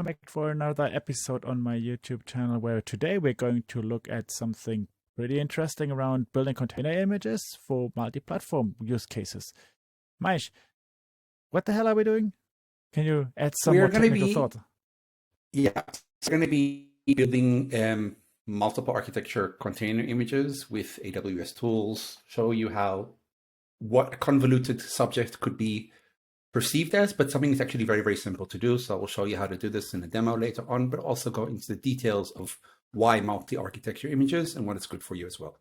back for another episode on my YouTube channel where today we're going to look at something pretty interesting around building container images for multi-platform use cases. Maish, what the hell are we doing? Can you add some more technical thought? Yeah, we're going to be building multiple architecture container images with AWS tools, show you what a convoluted subject could be perceived as, but something that's actually very, very simple to do. So we'll show you how to do this in a demo later on, but also go into the details of why multi-architecture images and what it's good for you as well.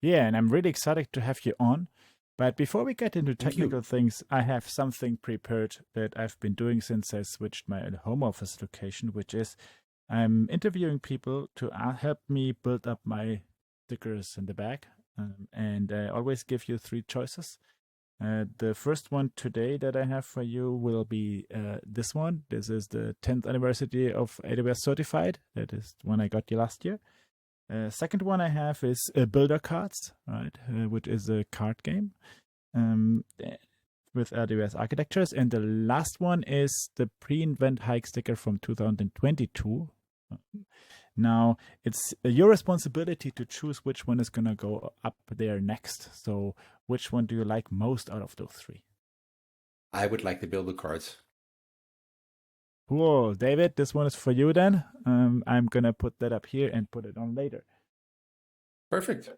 Yeah, and I'm really excited to have you on. But before we get into technical things, I have something prepared that I've been doing since I switched my home office location, which is I'm interviewing people to help me build up my stickers in the back. And I always give you 3 choices. The first one today that I have for you will be this one. This is the 10th anniversary of AWS Certified. That is the one I got you last year. Second one I have is Builder Cards, right, which is a card game with AWS architectures. And the last one is the pre-invent hike sticker from 2022. Now, it's your responsibility to choose which one is going to go up there next. So which one do you like most out of those 3? I would like the Builder Cards. Cool. David, this one is for you then. I'm going to put that up here and put it on later. Perfect.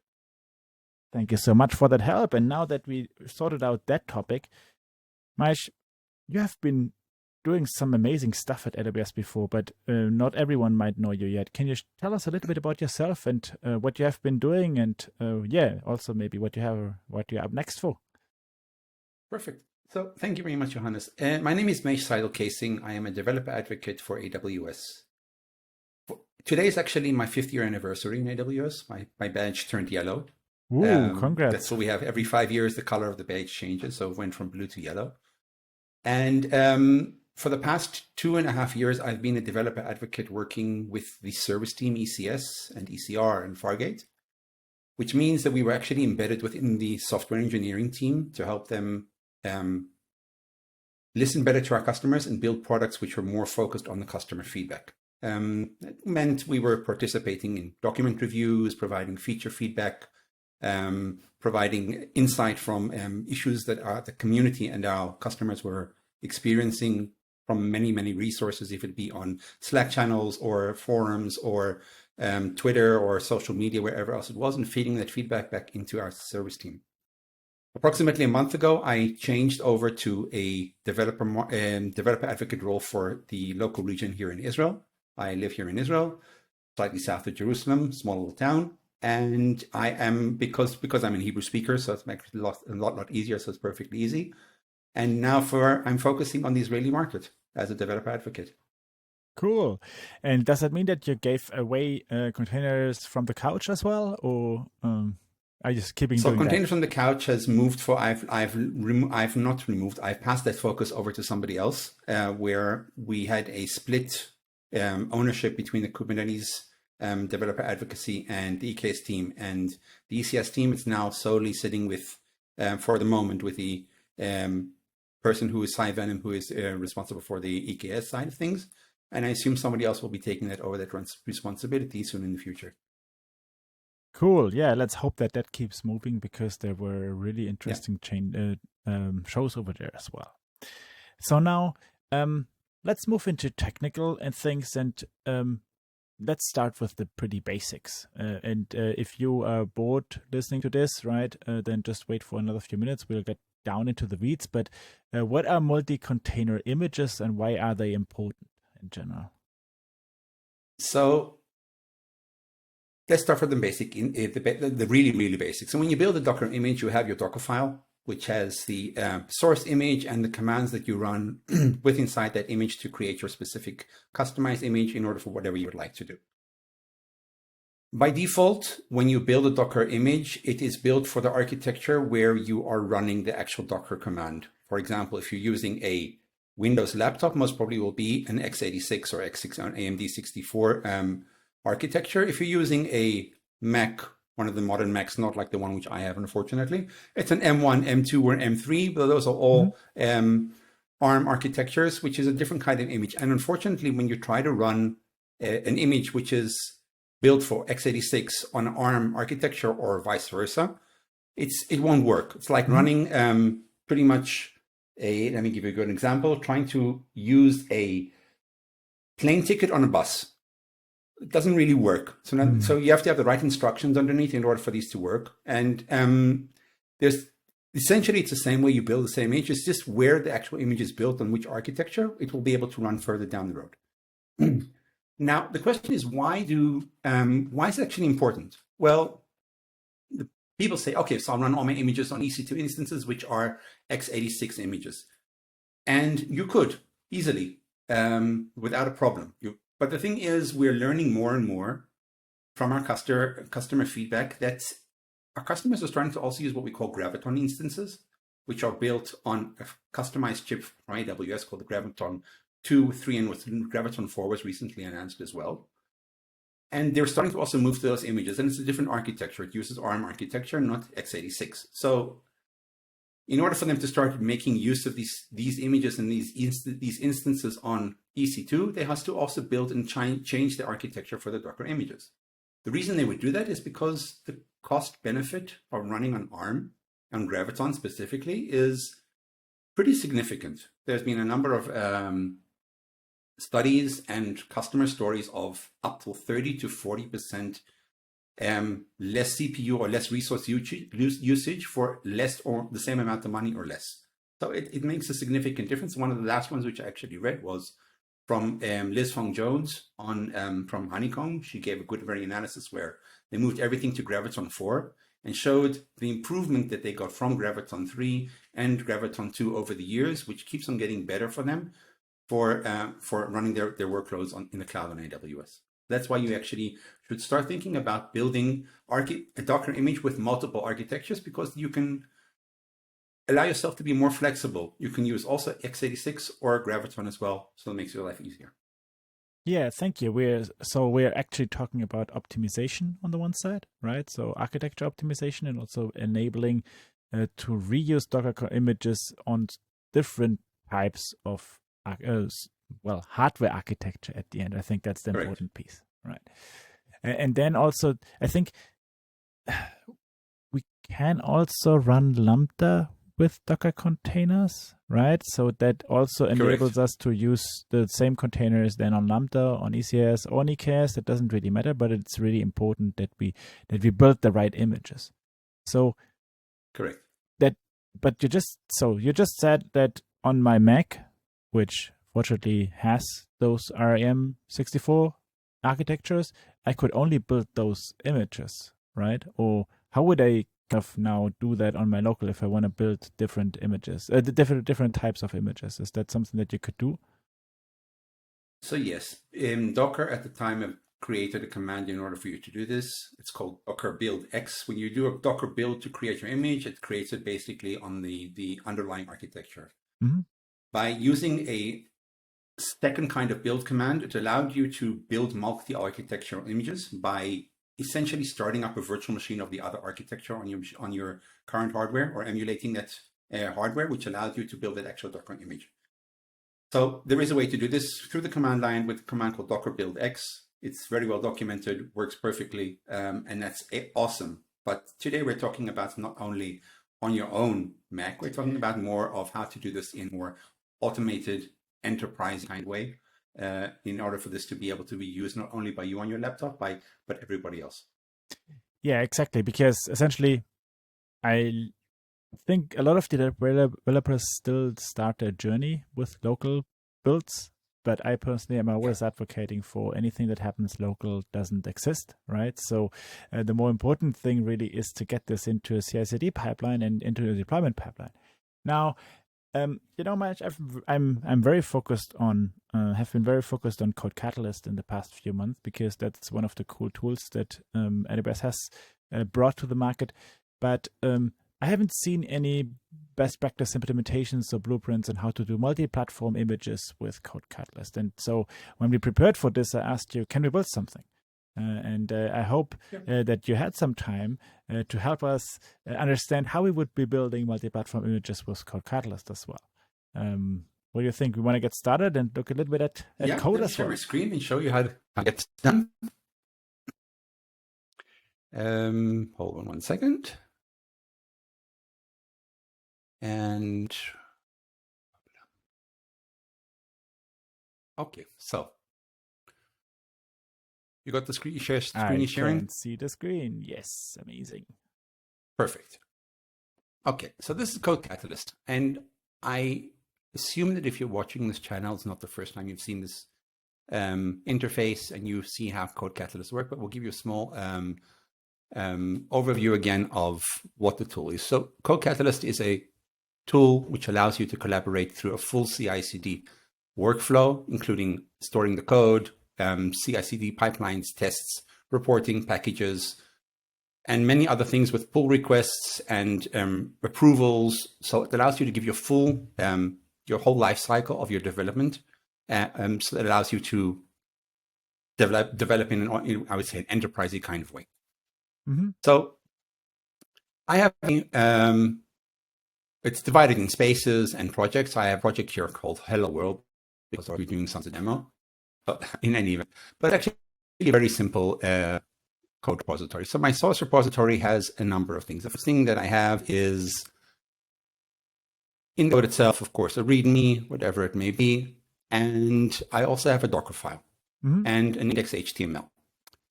Thank you so much for that help. And now that we sorted out that topic, Maish, you have been doing some amazing stuff at AWS before, but not everyone might know you yet. Can you tell us a little bit about yourself and what you have been doing, and also maybe what you're up next for? Perfect. So thank you very much, Johannes. My name is Maish Saidel-Keesing. I am a developer advocate for AWS. Today is actually my 5th year anniversary in AWS. My badge turned yellow. Ooh, congrats. That's what we have. Every 5 years, the color of the badge changes. So it went from blue to yellow. And for the past 2.5 years, I've been a developer advocate working with the service team ECS and ECR and Fargate, which means that we were actually embedded within the software engineering team to help them listen better to our customers and build products which were more focused on the customer feedback. It meant we were participating in document reviews, providing feature feedback, providing insight from issues that the community and our customers were experiencing from many, many resources, if it be on Slack channels or forums or Twitter or social media, wherever else it was, and feeding that feedback back into our service team. Approximately a month ago, I changed over to a developer advocate role for the local region here in Israel. I live here in Israel, slightly south of Jerusalem, small little town. And I am, because I'm a Hebrew speaker, so it's makes it a lot easier, so it's perfectly easy. And now I'm focusing on the Israeli market as a developer advocate. Cool. And does that mean that you gave away containers from the couch as well, or are you just keeping doing that? So containers from the couch has moved for I've not removed. I've passed that focus over to somebody else, where we had a split ownership between the Kubernetes developer advocacy and the EKS team, and the ECS team is now solely sitting with, for the moment, with the person who is Cy Venom, who is responsible for the EKS side of things. And I assume somebody else will be taking that over, that responsibility soon in the future. Cool. Yeah, let's hope that keeps moving, because there were really interesting shows over there as well. So now let's move into technical and things, and let's start with the pretty basics. And if you are bored listening to this, right, then just wait for another few minutes. We'll get down into the weeds. But what are multi-container images, and why are they important in general? So let's start from the basic, the really, really basic. So when you build a Docker image, you have your Docker file, which has the source image and the commands that you run with inside that image to create your specific customized image in order for whatever you would like to do. By default, when you build a Docker image, it is built for the architecture where you are running the actual Docker command. For example, if you're using a Windows laptop, most probably will be an x86 or x6 or AMD 64 architecture. If you're using a Mac, one of the modern Macs, not like the one which I have, unfortunately, it's an M1, M2, or M3, but those are all ARM architectures, which is a different kind of image. And unfortunately, when you try to run an image which is built for x86 on ARM architecture or vice versa, it won't work. It's like running pretty much let me give you a good example, trying to use a plane ticket on a bus. It doesn't really work. So you have to have the right instructions underneath in order for these to work. And essentially, it's the same way you build the same image. It's just where the actual image is built on which architecture, it will be able to run further down the road. Now, the question is, why is it actually important? Well, people say, okay, so I'll run all my images on EC2 instances, which are x86 images. And you could easily, without a problem. But the thing is, we're learning more and more from our customer feedback that our customers are starting to also use what we call Graviton instances, which are built on a customized chip from AWS called the Graviton 2, 3, and with Graviton 4 was recently announced as well. And they're starting to also move to those images, and it's a different architecture. It uses ARM architecture, not x86. So in order for them to start making use of these images and these instances on EC2, they have to also build and change the architecture for the Docker images. The reason they would do that is because the cost benefit of running on ARM, on Graviton specifically, is pretty significant. There's been a number of studies and customer stories of up to 30 to 40% less CPU or less resource usage for less or the same amount of money or less. So it makes a significant difference. One of the last ones which I actually read was from Liz Fong-Jones from Honeycomb. She gave a good very analysis where they moved everything to Graviton 4 and showed the improvement that they got from Graviton 3 and Graviton 2 over the years, which keeps on getting better for them for running their workloads in the cloud on AWS. That's why you actually should start thinking about building a Docker image with multiple architectures, because you can allow yourself to be more flexible. You can use also x86 or Graviton as well, so it makes your life easier. Yeah, thank you. We're actually talking about optimization on the one side, right? So architecture optimization and also enabling to reuse Docker images on different types of hardware architecture at the end. I think that's the important piece, right? And then also, I think we can also run Lambda with Docker containers, right? So that also enables us to use the same containers then on Lambda, on ECS, or on EKS. It doesn't really matter, but it's really important that we build the right images. So correct. But you just said that on my Mac, which fortunately has those ARM64 architectures, I could only build those images, right? Or how would I now do that on my local if I want to build different images, different types of images? Is that something that you could do? So yes, Docker at the time created a command in order for you to do this. It's called Docker build X. When you do a Docker build to create your image, it creates it basically on the underlying architecture. Mm-hmm. By using a second kind of build command, it allowed you to build multi-architectural images by essentially starting up a virtual machine of the other architecture on your current hardware, or emulating that hardware, which allowed you to build that actual Docker image. So there is a way to do this through the command line with a command called Docker build X. It's very well documented, works perfectly, and that's awesome. But today we're talking about not only on your own Mac, we're talking about more of how to do this in more automated enterprise kind of way, in order for this to be able to be used not only by you on your laptop, but everybody else. Yeah, exactly. Because essentially, I think a lot of developers still start their journey with local builds, but I personally am always advocating for anything that happens local doesn't exist, right? So the more important thing really is to get this into a CI/CD pipeline and into a deployment pipeline. Now, Maish, I'm very focused on have been very focused on CodeCatalyst in the past few months, because that's one of the cool tools that AWS has brought to the market. But I haven't seen any best practice implementations or blueprints on how to do multi-platform images with CodeCatalyst. And so when we prepared for this, I asked you, can we build something? And I hope that you had some time to help us understand how we would be building multi-platform images with CodeCatalyst as well. What do you think? We want to get started and look a little bit at code as well. Share my screen and show you how to get this done. Hold on 1 second. And okay, so you got the screen sharing? I can see the screen. Yes, amazing. Perfect. Okay, so this is CodeCatalyst, and I assume that if you're watching this channel, it's not the first time you've seen this interface and you see how CodeCatalyst works, but we'll give you a small overview again of what the tool is. So CodeCatalyst is a tool which allows you to collaborate through a full CI/CD workflow, including storing the code, CI/CD pipelines, tests, reporting, packages, and many other things with pull requests and approvals. So it allows you to give your full, your whole life cycle of your development. So it allows you to develop in an, I would say, an enterprisey kind of way. Mm-hmm. So I have, it's divided in spaces and projects. I have a project here called Hello World because we're doing some demo, but in any event, but actually a very simple code repository. So my source repository has a number of things. The first thing that I have is in the code itself, of course, a README, whatever it may be. And I also have a Docker file and an index.html.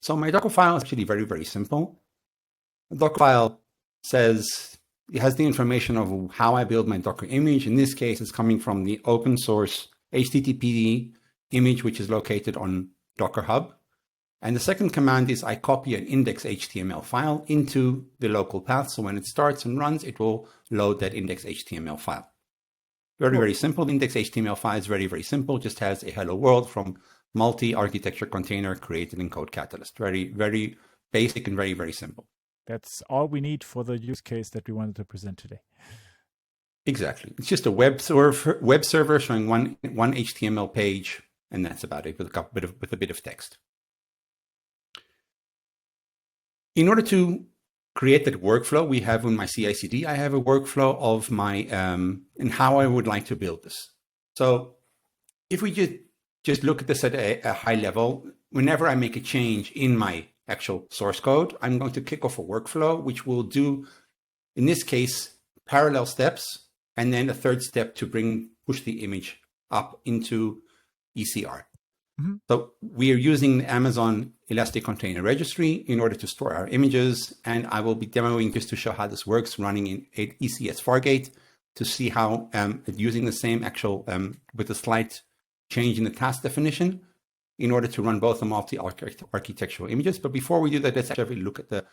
So my Docker file is actually very, very simple. The Docker file says, it has the information of how I build my Docker image. In this case, it's coming from the open source HTTP image, which is located on Docker Hub. And the second command is I copy an index.html file into the local path. So when it starts and runs, it will load that index.html file. Very, very simple. The index.html file is very, very simple. Just has a hello world from multi-architecture container created in CodeCatalyst. Very, very basic and very, very simple. That's all we need for the use case that we wanted to present today. Exactly. It's just a web server showing one HTML page, and that's about it with a bit of text. In order to create that workflow we have in my CI/CD, I have a workflow of my and how I would like to build this. So if we just look at this at a high level, whenever I make a change in my actual source code, I'm going to kick off a workflow, which will do, in this case, parallel steps, and then a third step to push the image up into ECR. So we are using the Amazon Elastic Container Registry in order to store our images. And I will be demoing just to show how this works, running in ECS Fargate to see how using the same actual, with a slight change in the task definition in order to run both the multi-architectural images. But before we do that, let's actually look at the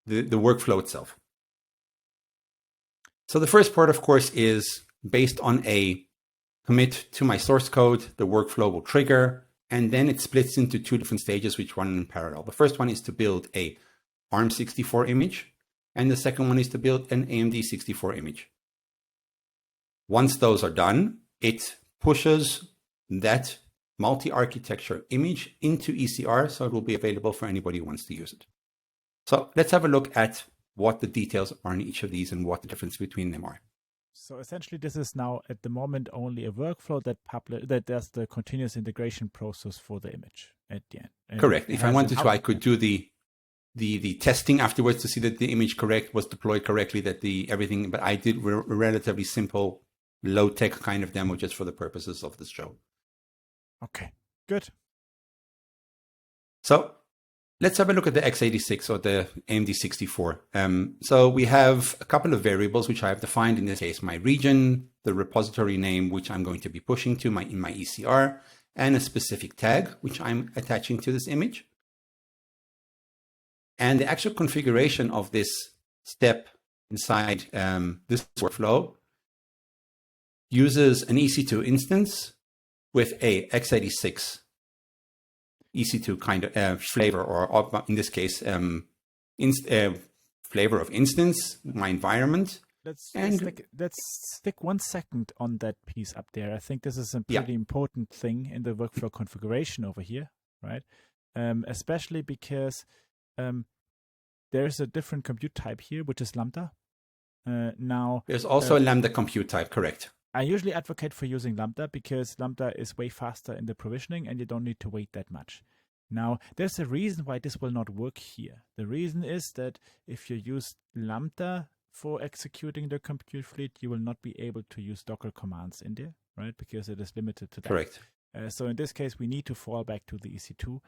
workflow itself. So the first part, of course, is based on a commit to my source code. The workflow will trigger. And then it splits into two different stages, which run in parallel. The first one is to build a ARM64 image, and the second one is to build an AMD64 image. Once those are done, it pushes that multi-architecture image into ECR, so it will be available for anybody who wants to use it. So let's have a look at what the details are in each of these and what the difference between them are. So essentially, this is now at the moment only a workflow that does the continuous integration process for the image at the end. And correct. If I wanted to, I could do the testing afterwards to see that the image was deployed correctly, that everything. But I did a relatively simple, low tech kind of demo just for the purposes of this show. Okay, good. So let's have a look at the x86 or the AMD64. So we have a couple of variables which I have defined, in this case, my region, the repository name, which I'm going to be pushing to in my ECR, and a specific tag, which I'm attaching to this image. And the actual configuration of this step inside this workflow uses an EC2 instance with a x86 EC2 kind of flavor, or in this case, flavor of instance, my environment. Let's stick 1 second on that piece up there. I think this is a pretty important thing in the workflow configuration over here, right? Especially because there's a different compute type here, which is Lambda. Now there's also a Lambda compute type, correct? I usually advocate for using Lambda because Lambda is way faster in the provisioning and you don't need to wait that much. Now, there's a reason why this will not work here. The reason is that if you use Lambda for executing the compute fleet, you will not be able to use Docker commands in there, right? Because it is limited to that. Correct. So in this case, we need to fall back to the EC2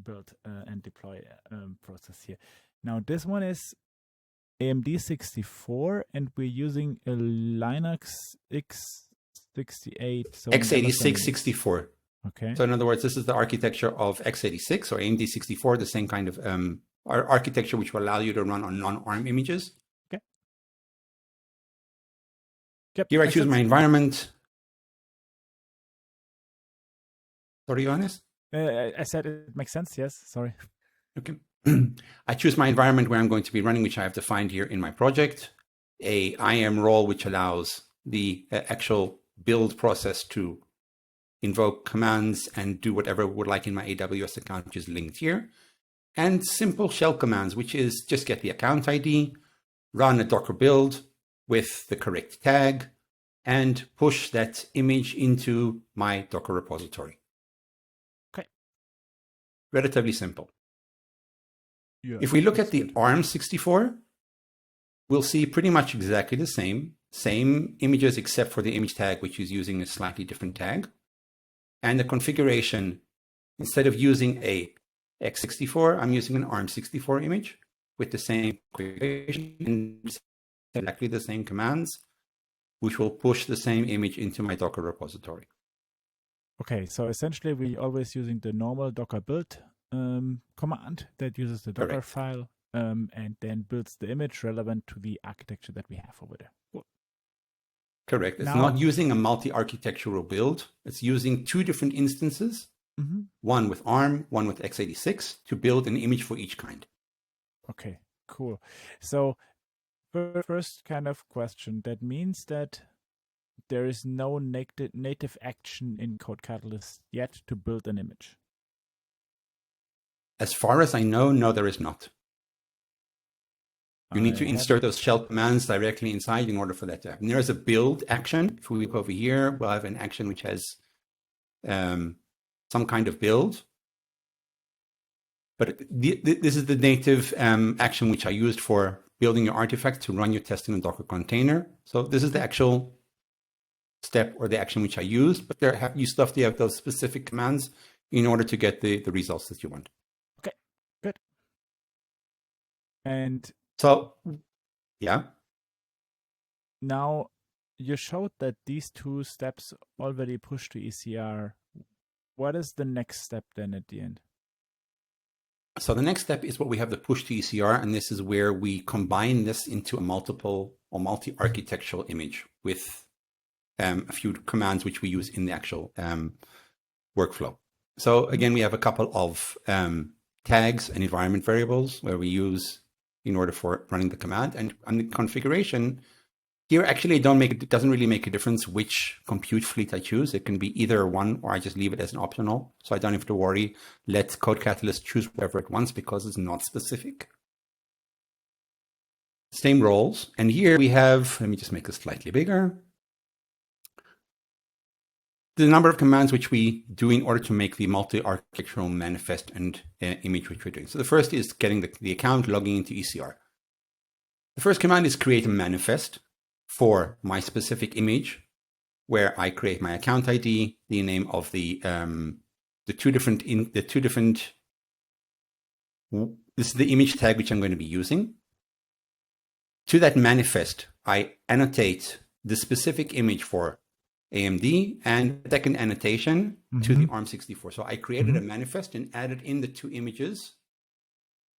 build and deploy process here. Now, this one is AMD 64, and we're using a Linux x68. So x86 64. Okay. So in other words, this is the architecture of x86 or AMD 64, the same kind of architecture which will allow you to run on non-ARM images. Okay. Yep. Here I choose my environment. Sorry, Johannes? I said it makes sense. Yes. Sorry. Okay. I choose my environment where I'm going to be running, which I have defined here in my project. A IAM role, which allows the actual build process to invoke commands and do whatever it would like in my AWS account, which is linked here. And simple shell commands, which is just get the account ID, run a Docker build with the correct tag, and push that image into my Docker repository. Okay. Relatively simple. Yeah, if we look at the ARM64, we'll see pretty much exactly the same images except for the image tag, which is using a slightly different tag. And the configuration, instead of using a x64, I'm using an ARM64 image with the same configuration and exactly the same commands, which will push the same image into my Docker repository. Okay, so essentially we're always using the normal Docker build command that uses the Docker Correct. file and then builds the image relevant to the architecture that we have over there. Cool. Correct. It's Now, not using a multi-architectural build. It's using two different instances, one with ARM, one with x86, to build an image for each kind. Okay, cool. So first kind of question, that means that there is no native action in CodeCatalyst yet to build an image. As far as I know, no, there is not. You need to insert those shell commands directly inside in order for that to happen. There is a build action. If we look over here, we'll have an action which has some kind of build. But this is the native action which I used for building your artifact to run your test in a Docker container. So this is the actual step or the action which I used, but you still have to have those specific commands in order to get the results that you want. Okay, good. And so, yeah. Now you showed that these two steps already push to ECR. What is the next step then at the end? So the next step is what we have the push to ECR, and this is where we combine this into a multiple or multi-architectural image with a few commands which we use in the actual workflow. So again, we have a couple of tags and environment variables where we use in order for running the command. And on the configuration, here actually it doesn't really make a difference which compute fleet I choose. It can be either one or I just leave it as an optional. So I don't have to worry. Let CodeCatalyst choose whatever it wants because it's not specific. Same roles. And here we have, let me just make this slightly bigger. The number of commands which we do in order to make the multi-architectural manifest and image which we're doing. So the first is getting the account, logging into ECR. The first command is create a manifest for my specific image, where I create my account ID, the name of this is the image tag which I'm going to be using. To that manifest, I annotate the specific image for AMD and second annotation to the ARM64. So I created a manifest and added in the two images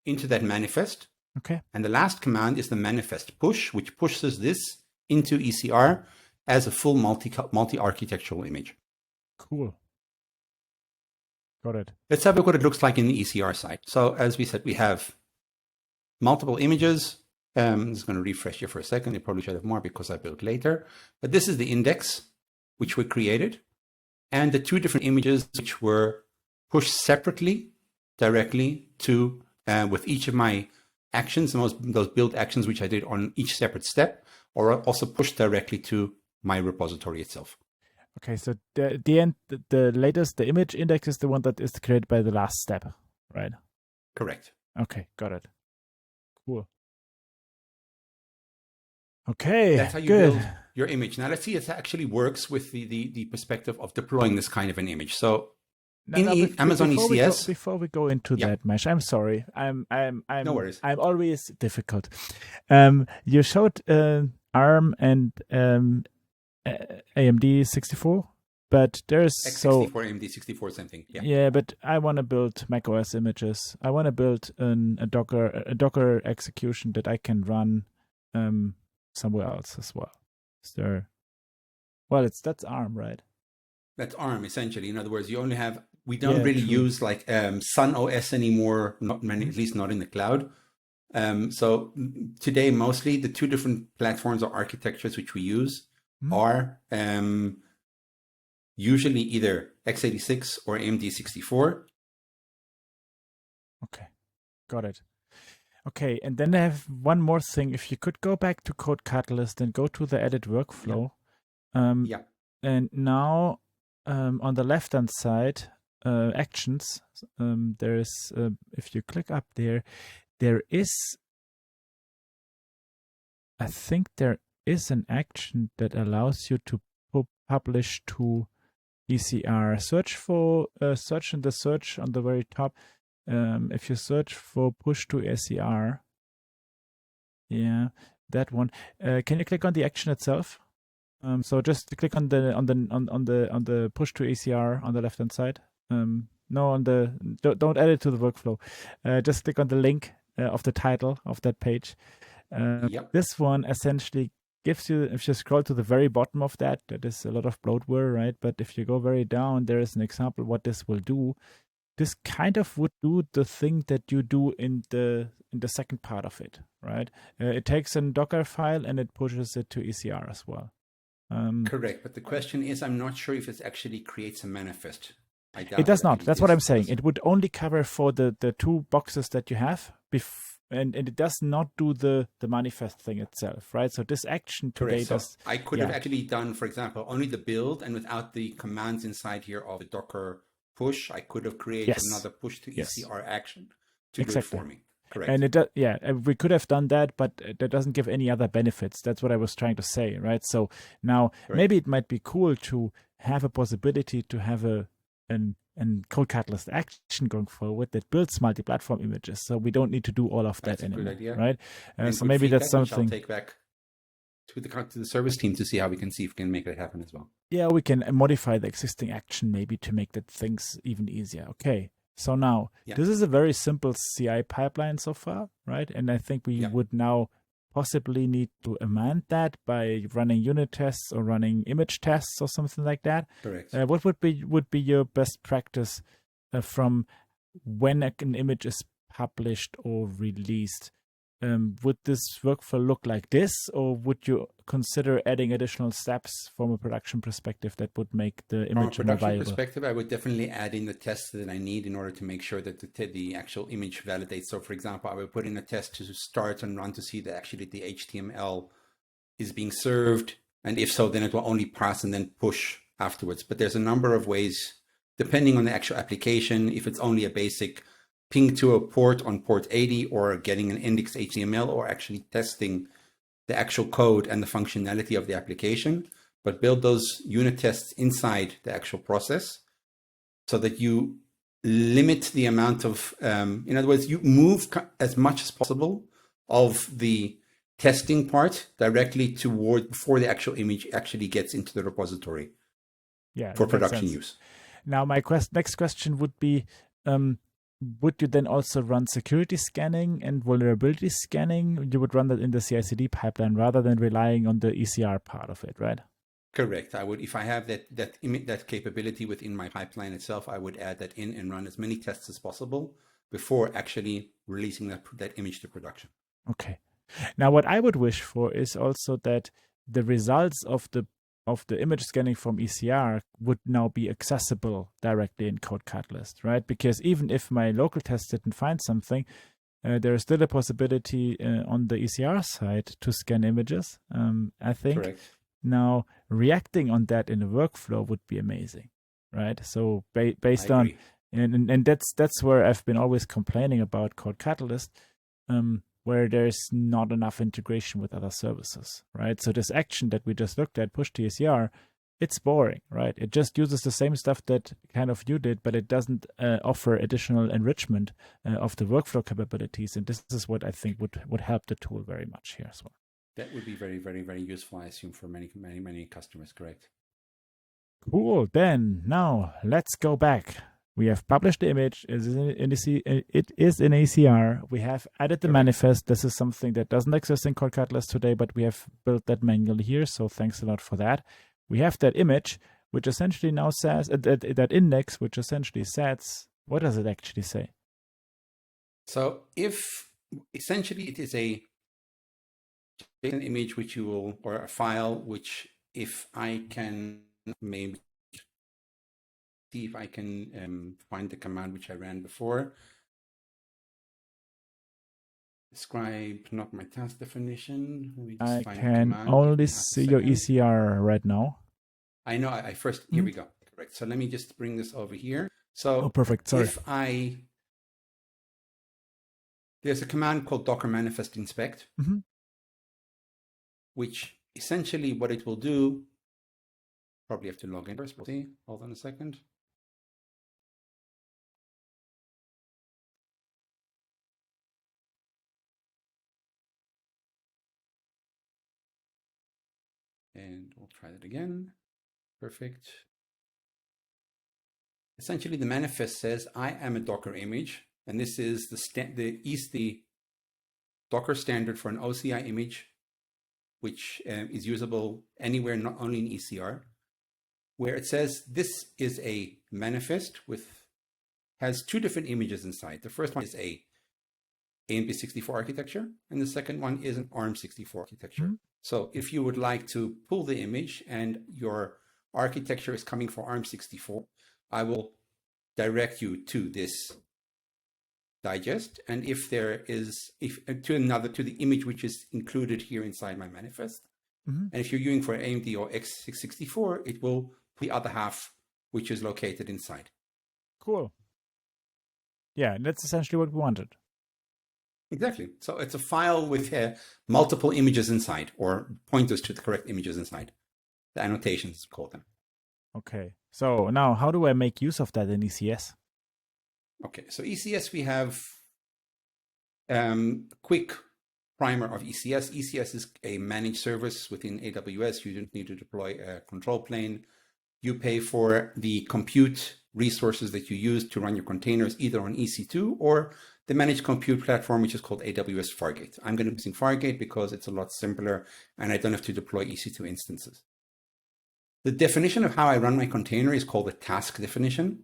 into that manifest. Okay. And the last command is the manifest push, which pushes this into ECR as a full multi-architectural image. Cool. Got it. Let's have a look what it looks like in the ECR side. So as we said, we have multiple images. I'm just going to refresh here for a second. It probably should have more because I built later. But this is the index which we created, and the two different images which were pushed separately directly to, with each of my actions, those build actions which I did on each separate step, or also pushed directly to my repository itself. Okay, so the latest, the image index is the one that is created by the last step, right? Correct. Okay, got it. Cool. Okay, that's how you good. build your image. Now let's see if it actually works with the perspective of deploying this kind of an image. So Amazon ECS. Before we go into that, Maish, I'm sorry. I'm no worries. I'm always difficult. You showed ARM and AMD 64, but there's X64, AMD 64, something. Yeah, but I want to build macOS images. I want to build a Docker execution that I can run somewhere else as well. Is there? Well, that's ARM, right? That's ARM essentially. In other words, you only have. We don't really use like Sun OS anymore. Not many, at least not in the cloud. So today, mostly the two different platforms or architectures which we use are usually either x86 or AMD 64. Okay, got it. Okay, and then I have one more thing. If you could go back to CodeCatalyst and go to the edit workflow. And now on the left-hand side, actions, there's, if you click up there, I think there is an action that allows you to publish to ECR. Search in the search on the very top. If you search for push to ECR, that one. Can you click on the action itself? So just click on the push to ECR on the left hand side. No, don't add it to the workflow. Just click on the link of the title of that page. This one essentially gives you, if you scroll to the very bottom of that is a lot of bloatware, right? But if you go very down, there is an example what this will do. This kind of would do the thing that you do in the second part of it, right? It takes a Docker file and it pushes it to ECR as well. Correct, but the question is, I'm not sure if it actually creates a manifest. It does not. That's what I'm saying. It would only cover for the two boxes that you have, and it does not do the manifest thing itself, right? So this action today does. I could have actually done, for example, only the build, and without the commands inside here of the Docker push, I could have created another push to ECR action to do it for me. Correct. And we could have done that, but that doesn't give any other benefits. That's what I was trying to say, right? So now maybe it might be cool to have a possibility to have an CodeCatalyst action going forward that builds multi-platform images. So we don't need to do all of that anymore, right? So maybe that's something. I'll take back to the service team to see how we can see if we can make it happen as well. Yeah, we can modify the existing action maybe to make that things even easier. Okay. So now, this is a very simple CI pipeline so far, right? And I think we would now possibly need to amend that by running unit tests or running image tests or something like that. Correct. What would be your best practice from when an image is published or released? Would this workflow look like this, or would you consider adding additional steps from a production perspective that would make the image more viable? From a production perspective, I would definitely add in the tests that I need in order to make sure that the actual image validates. So, for example, I would put in a test to start and run to see that actually the HTML is being served, and if so, then it will only pass and then push afterwards. But there's a number of ways, depending on the actual application. If it's only a basic ping to a port on port 80, or getting an index HTML, or actually testing the actual code and the functionality of the application, but build those unit tests inside the actual process so that you limit the amount of, in other words, you move as much as possible of the testing part directly toward before the actual image actually gets into the repository for production use. Now, my next question would be, would you then also run security scanning and vulnerability scanning? You would run that in the CI/CD pipeline rather than relying on the ECR part of it, right? Correct. I would, if I have that capability within my pipeline itself, I would add that in and run as many tests as possible before actually releasing that image to production. Okay. Now, what I would wish for is also that the results of the image scanning from ECR would now be accessible directly in CodeCatalyst, right? Because even if my local test didn't find something, there is still a possibility on the ECR side to scan images, I think. Correct. Now, reacting on that in a workflow would be amazing, right? So based on, and that's where I've been always complaining about CodeCatalyst, where there's not enough integration with other services, right? So this action that we just looked at, push TCR, it's boring, right? It just uses the same stuff that kind of you did, but it doesn't offer additional enrichment of the workflow capabilities. And this is what I think would help the tool very much here as well. That would be very, very, very useful, I assume, for many, many, many customers, correct? Cool. Then now let's go back. We have published the image. It is in ACR. We have added the manifest. This is something that doesn't exist in CodeCatalyst today, but we have built that manually here. So thanks a lot for that. We have that image, which essentially now says that index, which essentially says, what does it actually say? So if essentially it is a JSON image which you will, or a file which, if I can maybe see if I can find the command which I ran before. Describe, not my task definition. I can only see your ECR right now. I know. I first, here we go. Correct. So let me just bring this over here. So perfect. Sorry. If there's a command called docker manifest inspect, which essentially what it will do, probably have to log in first. We'll see. Hold on a second. And we'll try that again. Perfect. Essentially, the manifest says, I am a Docker image, and this is the Docker standard for an OCI image, which is usable anywhere, not only in ECR, where it says this is a manifest has two different images inside. The first one is a AMD64 architecture, and the second one is an ARM64 architecture. So if you would like to pull the image and your architecture is coming for ARM64, I will direct you to this digest. And if there is, to the image which is included here inside my manifest. And if you're using for AMD or x64, it will the other half, which is located inside. Cool. Yeah, that's essentially what we wanted. Exactly. So it's a file with multiple images inside, or pointers to the correct images inside. The annotations call them. Okay. So now how do I make use of that in ECS? Okay. So ECS, we have quick primer of ECS. ECS is a managed service within AWS. You don't need to deploy a control plane. You pay for the compute resources that you use to run your containers either on EC2 or the managed compute platform, which is called AWS Fargate. I'm going to be using Fargate because it's a lot simpler and I don't have to deploy EC2 instances. The definition of how I run my container is called a task definition.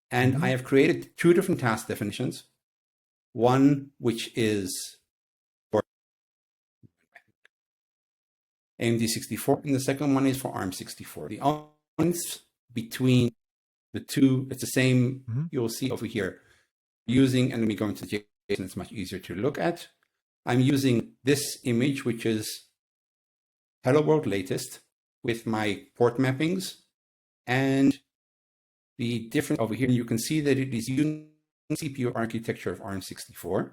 And I have created two different task definitions. One, which is for AMD64, and the second one is for ARM64. The difference between the two, it's the same, you'll see over here. And let me go into JSON, it's much easier to look at. I'm using this image, which is Hello World latest with my port mappings. And the difference over here, you can see that it is using CPU architecture of ARM64.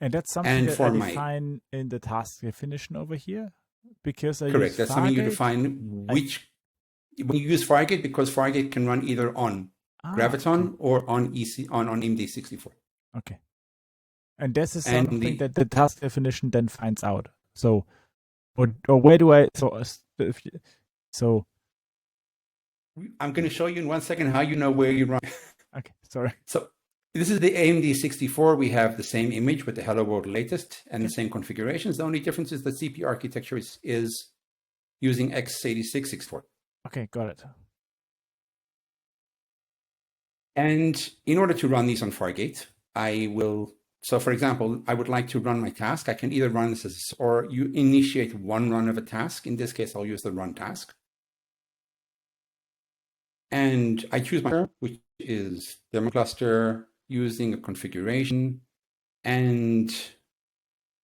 And that's something that I define in the task definition over here? Because I correct, that's something you define when you use Fargate, because Fargate can run either on Graviton or on AMD64. Okay. And this is something that the task definition then finds out. So, or where do I, so I'm going to show you in 1 second how you know where you run. Okay, sorry. So this is the AMD64. We have the same image with the Hello World latest and the same configurations. The only difference is the CPU architecture is using x86-64. Okay, got it. And in order to run these on Fargate, so for example, I would like to run my task. I can either run this or you initiate one run of a task. In this case, I'll use the run task. And I choose my, which is demo cluster using a configuration. And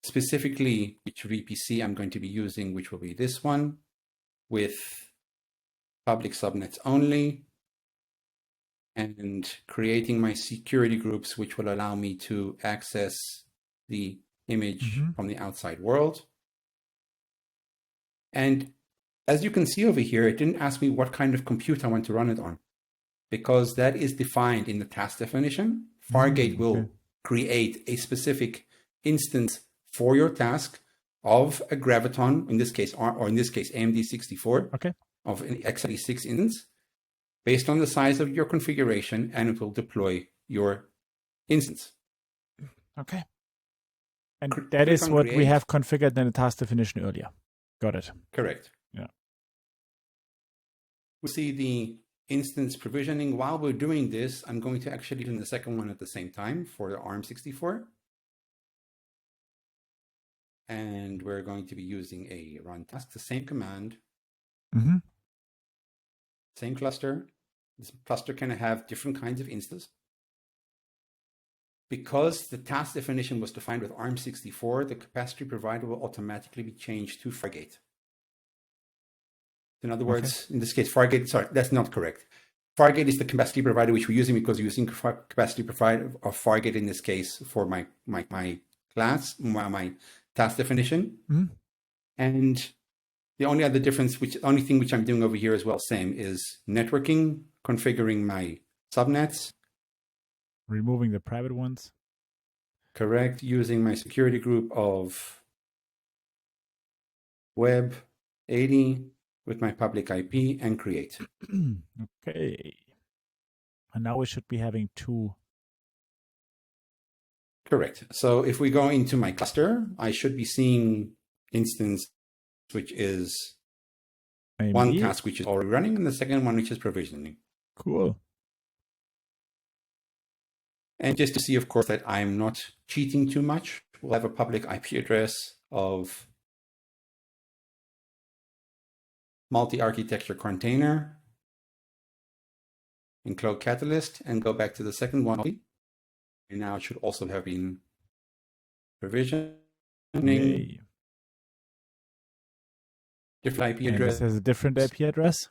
specifically which VPC I'm going to be using, which will be this one with public subnets only, and creating my security groups, which will allow me to access the image from the outside world. And as you can see over here, it didn't ask me what kind of compute I want to run it on, because that is defined in the task definition. Fargate will create a specific instance for your task of a Graviton, in this case, or in this case, AMD 64, of an x86 instance, based on the size of your configuration, and it will deploy your instance. Okay. And that is what we have configured in the task definition earlier. Got it. Correct. Yeah. We'll see the instance provisioning. While we're doing this, I'm going to actually do the second one at the same time for the ARM64. And we're going to be using a run task, the same command, same cluster. This cluster can have different kinds of instances. Because the task definition was defined with ARM64, the capacity provider will automatically be changed to Fargate. In other words, in this case, Fargate, sorry, that's not correct. Fargate is the capacity provider which we're using because we're using capacity provider of Fargate in this case for my class, my task definition. And the only other difference, only thing which I'm doing over here as well, same, is networking, configuring my subnets. Removing the private ones. Correct. Using my security group of web 80 with my public IP and create. Okay. And now we should be having two. Correct. So if we go into my cluster, I should be seeing instance, which is one task which is already running, and the second one which is provisioning. Cool. And just to see, of course, that I'm not cheating too much, we'll have a public IP address of multi-architecture container in CodeCatalyst, and go back to the second one. And now it should also have been provisioning. Yay. Different IP address. This has a different IP address?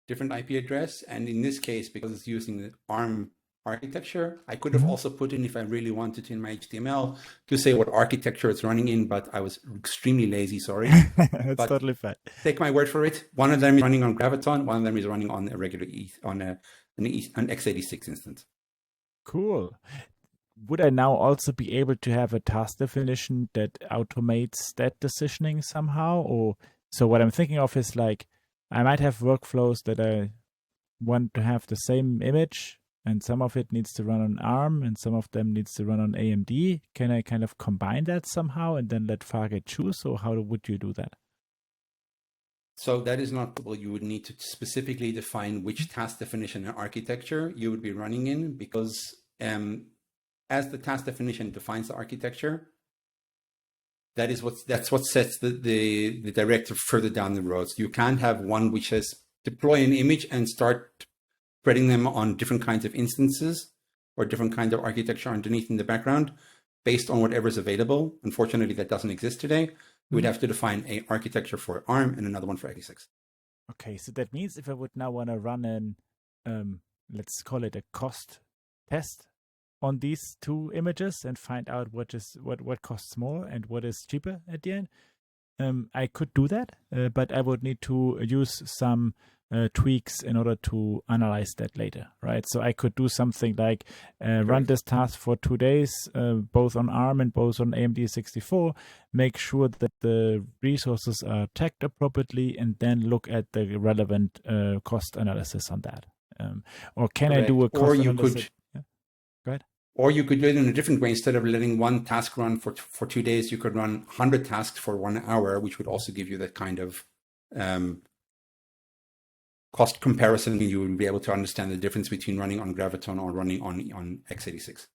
Different IP address. And in this case, because it's using the ARM architecture, I could have also put in, if I really wanted to, in my HTML to say what architecture it's running in, but I was extremely lazy, sorry. That's totally fine. Take my word for it. One of them is running on Graviton, one of them is running on a regular an x86 instance. Cool. Would I now also be able to have a task definition that automates that decisioning somehow? Or so what I'm thinking of is like, I might have workflows that I want to have the same image, and some of it needs to run on ARM and some of them needs to run on AMD. Can I kind of combine that somehow and then let Fargate choose? Or how would you do that? So that is not possible. You would need to specifically define which task definition and architecture you would be running in, because as the task definition defines the architecture, that's what sets the directive further down the road. So you can't have one which says deploy an image and start spreading them on different kinds of instances or different kinds of architecture underneath in the background based on whatever is available. Unfortunately, that doesn't exist today. We'd have to define an architecture for ARM and another one for x86. Okay, so that means if I would now want to run an, let's call it a cost test on these two images and find out what costs more and what is cheaper at the end, I could do that, but I would need to use some tweaks in order to analyze that later, right? So I could do something like run this task for 2 days, both on ARM and both on AMD 64, make sure that the resources are tagged appropriately, and then look at the relevant cost analysis on that. Or can I do a cost analysis? Go ahead. Or you could do it in a different way. Instead of letting one task run for 2 days, you could run 100 tasks for 1 hour, which would also give you that kind of cost comparison. You would be able to understand the difference between running on Graviton or running on x86.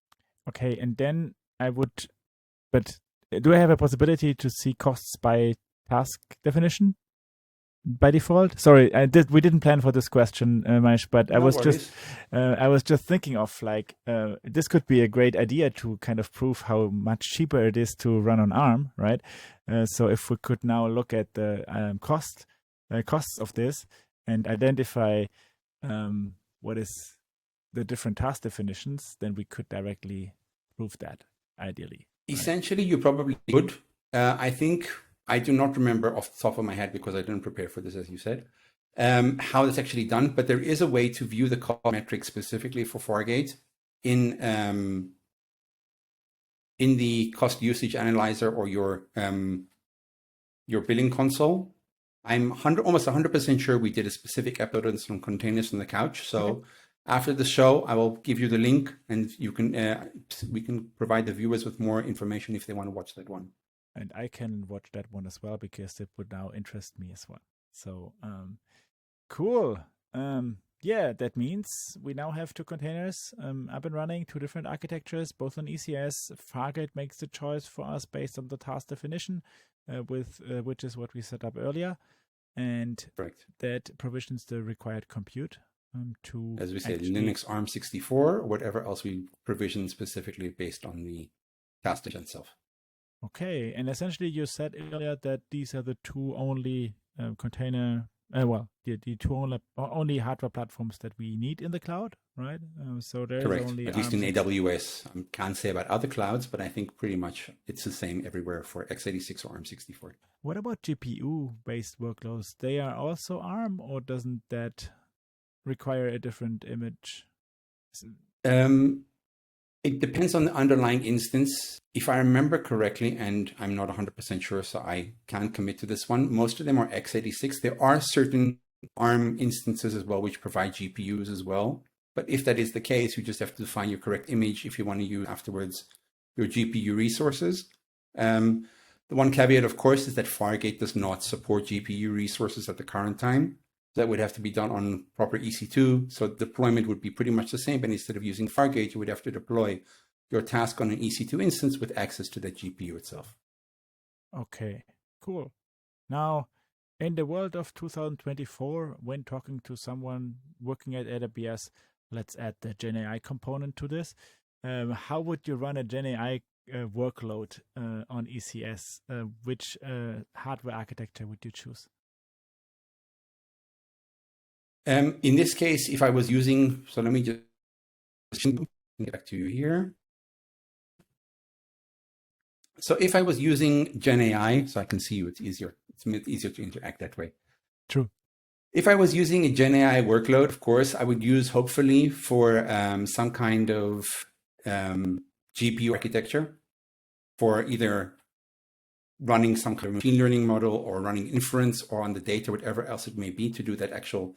Okay, and then but do I have a possibility to see costs by task definition? by default? Sorry, we didn't plan for this question, Maish, but No worries. I was just thinking of like this could be a great idea to kind of prove how much cheaper it is to run on ARM, right? So if we could now look at the costs of this and identify what is the different task definitions, then we could directly prove that ideally. Essentially, you probably could. I think I do not remember off the top of my head because I didn't prepare for this, as you said, how that's actually done. But there is a way to view the cost metrics specifically for Fargate in the cost usage analyzer or your billing console. I'm almost 100% sure we did a specific episode on some containers on the couch. So okay. After the show, I will give you the link, and you can we can provide the viewers with more information if they want to watch that one. And I can watch that one as well because it would now interest me as well. So cool. Yeah, that means we now have 2 containers up and running, 2 different architectures, both on ECS. Fargate makes the choice for us based on the task definition, which is what we set up earlier. And correct. That provisions the required compute to, as we said, Linux ARM64, or whatever else we provision specifically based on the task itself. Okay, and essentially you said earlier that these are the 2 only container, the 2 only hardware platforms that we need in the cloud, right? So there's correct. Only at least in AWS. I can't say about other clouds, but I think pretty much it's the same everywhere for x86 or ARM64. What about GPU-based workloads? They are also ARM, or doesn't that require a different image? It depends on the underlying instance. If I remember correctly, and I'm not 100% sure, so I can't commit to this one, most of them are x86. There are certain ARM instances as well, which provide GPUs as well. But if that is the case, you just have to define your correct image if you want to use afterwards your GPU resources. The one caveat, of course, is that Fargate does not support GPU resources at the current time. That would have to be done on proper EC2. So deployment would be pretty much the same, but instead of using Fargate, you would have to deploy your task on an EC2 instance with access to that GPU itself. Okay, cool. Now, in the world of 2024, when talking to someone working at AWS, let's add the GenAI component to this. How would you run a GenAI workload on ECS? Which hardware architecture would you choose? In this case, if I was using, so let me just get back to you here. So if I was using GenAI, so I can see you, it's easier to interact that way. True. If I was using a GenAI workload, of course, I would use hopefully for some kind of GPU architecture for either running some kind of machine learning model or running inference or on the data, whatever else it may be, to do that actual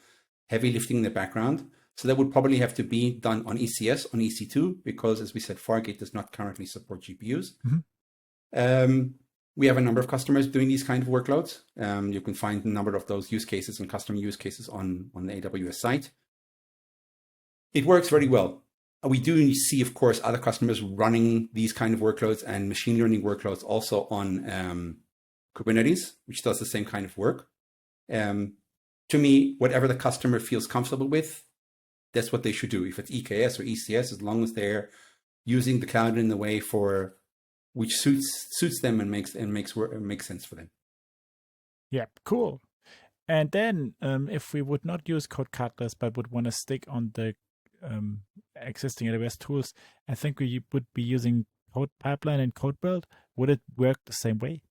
heavy lifting in the background. So that would probably have to be done on ECS, on EC2, because as we said, Fargate does not currently support GPUs. Mm-hmm. We have a number of customers doing these kind of workloads. You can find a number of those use cases and custom use cases on the AWS site. It works very well. We do see, of course, other customers running these kind of workloads and machine learning workloads also on Kubernetes, which does the same kind of work. To me, whatever the customer feels comfortable with, that's what they should do. If it's EKS or ECS, as long as they're using the cloud in the way for which suits them and makes sense for them. Yeah, cool. And then if we would not use CodeCatalyst but would want to stick on the existing AWS tools, I think we would be using CodePipeline and CodeBuild. Would it work the same way?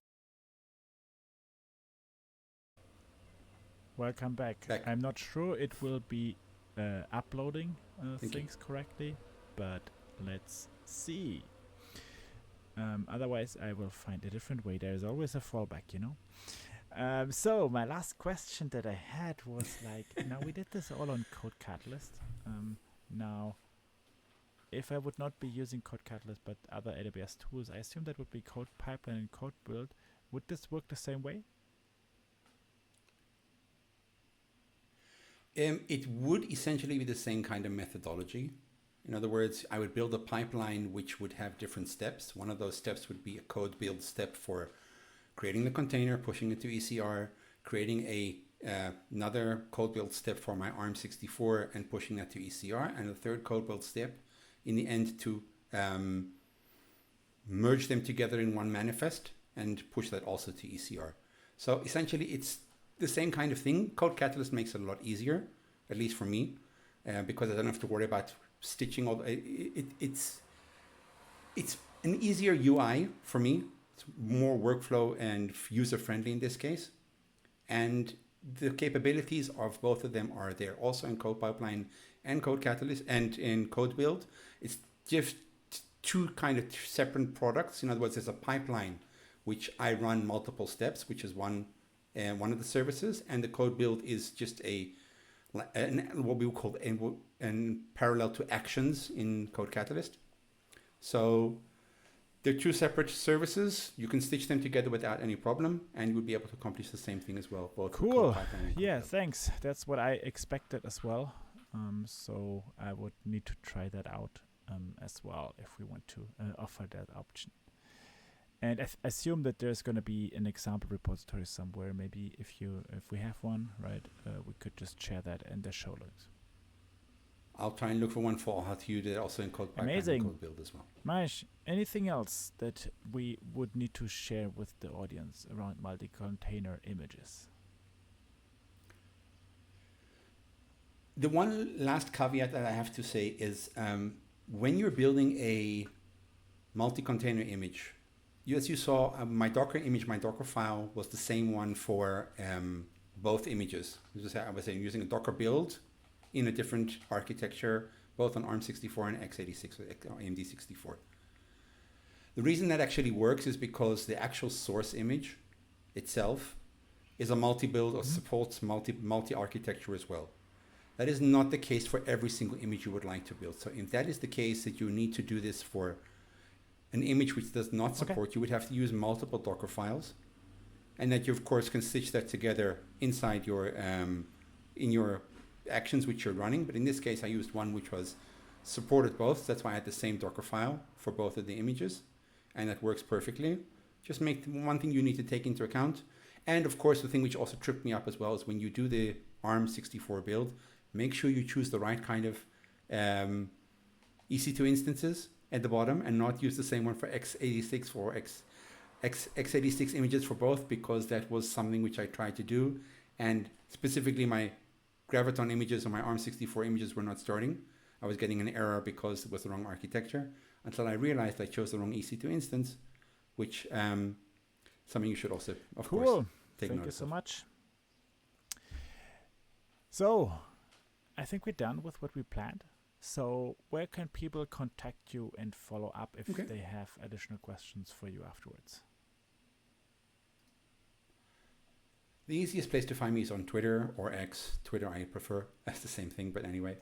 Welcome back. I'm not sure it will be uploading things correctly, but let's see. Otherwise, I will find a different way. There is always a fallback, you know. So my last question that I had was like, now we did this all on CodeCatalyst. Now, if I would not be using CodeCatalyst but other AWS tools, I assume that would be CodePipeline and CodeBuild. Would this work the same way? It would essentially be the same kind of methodology. In other words, I would build a pipeline which would have different steps. One of those steps would be a code build step for creating the container, pushing it to ECR, creating a another code build step for my ARM64 and pushing that to ECR, and a third code build step in the end to merge them together in one manifest and push that also to ECR. So essentially, it's the same kind of thing. CodeCatalyst makes it a lot easier, at least for me, because I don't have to worry about stitching all. It's an easier UI for me. It's more workflow and user-friendly in this case. And the capabilities of both of them are there also in CodePipeline and CodeCatalyst and in CodeBuild. It's just two kind of separate products. In other words, there's a pipeline which I run multiple steps, which is one of the services, and the CodeBuild is just what we would call an parallel to actions in CodeCatalyst. So they're two separate services. You can stitch them together without any problem, and you would be able to accomplish the same thing as well. Both cool. Yeah, thanks. That's what I expected as well. So I would need to try that out as well if we want to offer that option. And I assume that there's going to be an example repository somewhere. Maybe if we have one, right, we could just share that in the show notes. I'll try and look for one for how to use it also in CodePipeline and CodeBuild as well. Maish, anything else that we would need to share with the audience around multi-container images? The one last caveat that I have to say is when you're building a multi-container image, as you saw, my Docker image, my Docker file was the same one for both images. I was saying using a Docker build in a different architecture, both on ARM64 and x86 or AMD64. The reason that actually works is because the actual source image itself is a multi-build or supports multi-architecture as well. That is not the case for every single image you would like to build. So if that is the case, that you need to do this for an image which does not support, you would have to use multiple Docker files, and that you of course can stitch that together inside your in your actions which you're running. But in this case, I used one which was supported both. So that's why I had the same Docker file for both of the images, and that works perfectly. Just make one thing you need to take into account. And of course, the thing which also tripped me up as well is when you do the ARM64 build, make sure you choose the right kind of EC2 instances at the bottom and not use the same one for x86 or x86 images for both, because that was something which I tried to do. And specifically my Graviton images or my ARM64 images were not starting. I was getting an error because it was the wrong architecture, until I realized I chose the wrong EC2 instance, which something you should also, of course, take note of. Thank you so much. So I think we're done with what we planned. So where can people contact you and follow up if they have additional questions for you afterwards? The easiest place to find me is on Twitter or X. Twitter I prefer. That's the same thing, but anyway,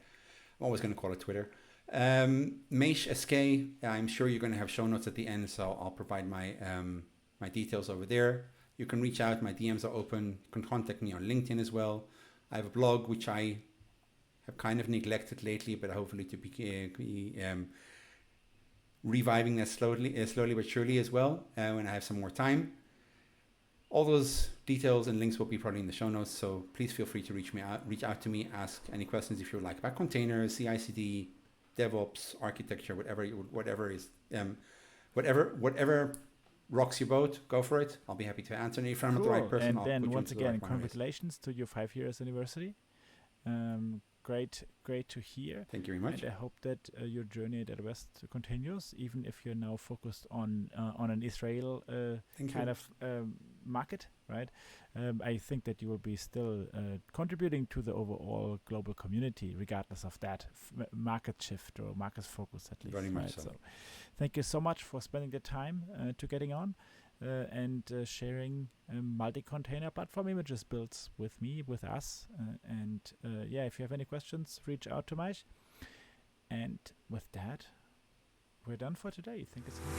I'm always going to call it Twitter. Maish SK, I'm sure you're going to have show notes at the end, so I'll provide my my details over there. You can reach out. My DMs are open. You can contact me on LinkedIn as well. I have a blog which I have kind of neglected lately, but hopefully to be reviving that slowly but surely as well when I have some more time. All those details and links will be probably in the show notes, so please feel free to reach out to me, ask any questions if you would like about containers, CI/CD, DevOps, architecture, whatever rocks your boat, go for it. I'll be happy to answer. And if I'm not the right person, and then once again, congratulations to your 5 years anniversary. Great to hear. Thank you very much. And I hope that your journey at AWS continues, even if you're now focused on an Israel kind of market, right? I think that you will be still contributing to the overall global community, regardless of that market shift or market focus, at least. Very much so. So thank you so much for spending the time to getting on. And sharing multi-container platform images builds with me, with us. If you have any questions, reach out to Maish. And with that, we're done for today. Thank you so much.